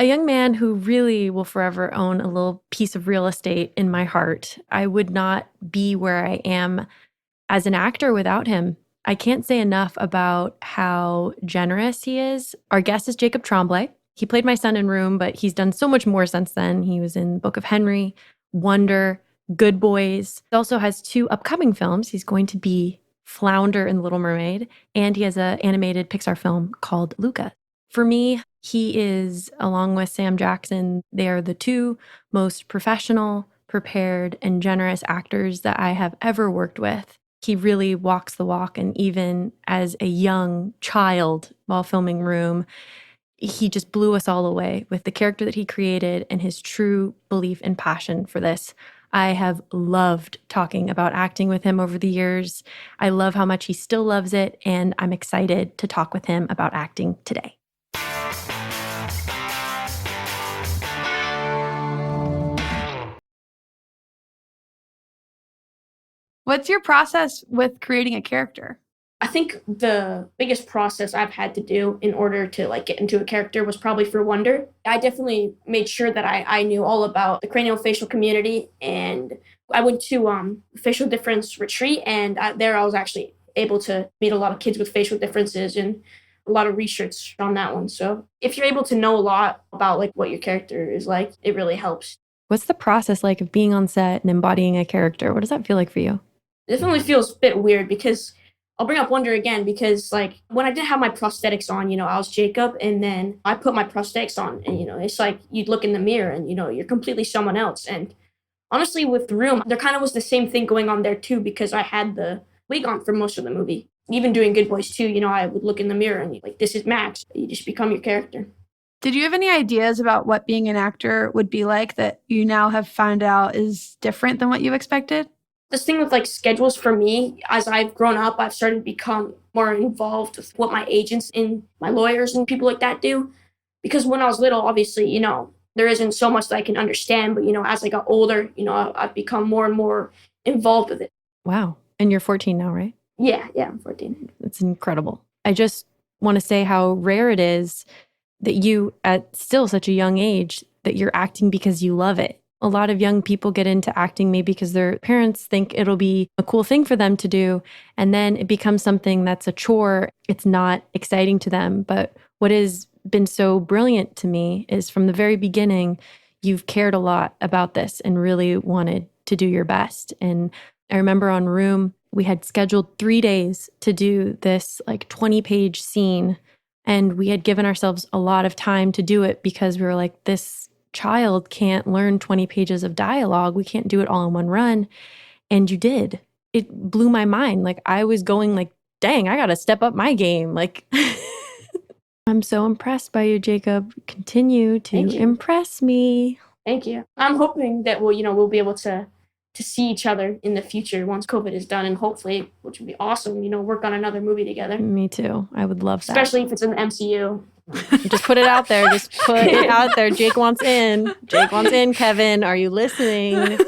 A young man who really will forever own a little piece of real estate in my heart. I would not be where I am as an actor without him. I can't say enough about how generous he is. Our guest is Jacob Tremblay. He played my son in Room, but he's done so much more since then. He was in Book of Henry, Wonder, Good Boys. He also has 2 upcoming films. He's going to be Flounder in The Little Mermaid, and he has an animated Pixar film called Luca. For me, he is, along with Sam Jackson, they are the 2 most professional, prepared, and generous actors that I have ever worked with. He really walks the walk, and even as a young child while filming Room, he just blew us all away with the character that he created and his true belief and passion for this. I have loved talking about acting with him over the years. I love how much he still loves it, and I'm excited to talk with him about acting today. What's your process with creating a character? I think the biggest process I've had to do in order to get into a character was probably for Wonder. I definitely made sure that I knew all about the craniofacial community, and I went to facial difference retreat, and there I was actually able to meet a lot of kids with facial differences and a lot of research on that one. So if you're able to know a lot about what your character is like, it really helps. What's the process like of being on set and embodying a character? What does that feel like for you? It definitely feels a bit weird because I'll bring up Wonder again because when I did have my prosthetics on, I was Jacob, and then I put my prosthetics on, and it's like you'd look in the mirror and you're completely someone else. And honestly, with The Room, there kind of was the same thing going on there too, because I had the wig on for most of the movie. Even doing Good Boys too, I would look in the mirror and this is Max. You just become your character. Did you have any ideas about what being an actor would be like that you now have found out is different than what you expected? This thing with schedules for me, as I've grown up, I've started to become more involved with what my agents and my lawyers and people like that do. Because when I was little, obviously, there isn't so much that I can understand. But, as I got older, I've become more and more involved with it. Wow. And you're 14 now, right? Yeah, I'm 14. It's incredible. I just want to say how rare it is that you, at still such a young age, that you're acting because you love it. A lot of young people get into acting maybe because their parents think it'll be a cool thing for them to do, and then it becomes something that's a chore. It's not exciting to them. But what has been so brilliant to me is from the very beginning, you've cared a lot about this and really wanted to do your best. And I remember on Room, we had scheduled 3 days to do this 20-page scene, and we had given ourselves a lot of time to do it because we were like, this child can't learn 20 pages of dialogue. We can't do it all in one run. And you did. It blew my mind. I was going dang, I got to step up my game. I'm so impressed by you, Jacob. Continue to impress me. Thank you. I'm hoping that we'll be able to see each other in the future once COVID is done, and hopefully, which would be awesome, work on another movie together. Me too. I would love that. Especially if it's in the MCU. Just put it out there. Just put it out there. Jake wants in. Jake wants in. Kevin, are you listening?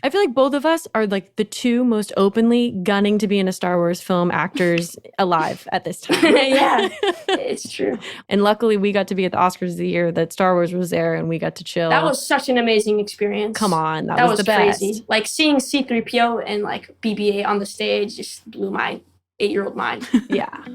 I feel like both of us are the 2 most openly gunning to be in a Star Wars film actors alive at this time. Yeah, it's true. And luckily we got to be at the Oscars the year that Star Wars was there, and we got to chill. That was such an amazing experience. Come on. That was the crazy. Best. Seeing C-3PO and BB-8 on the stage just blew my 8-year-old mind. Yeah.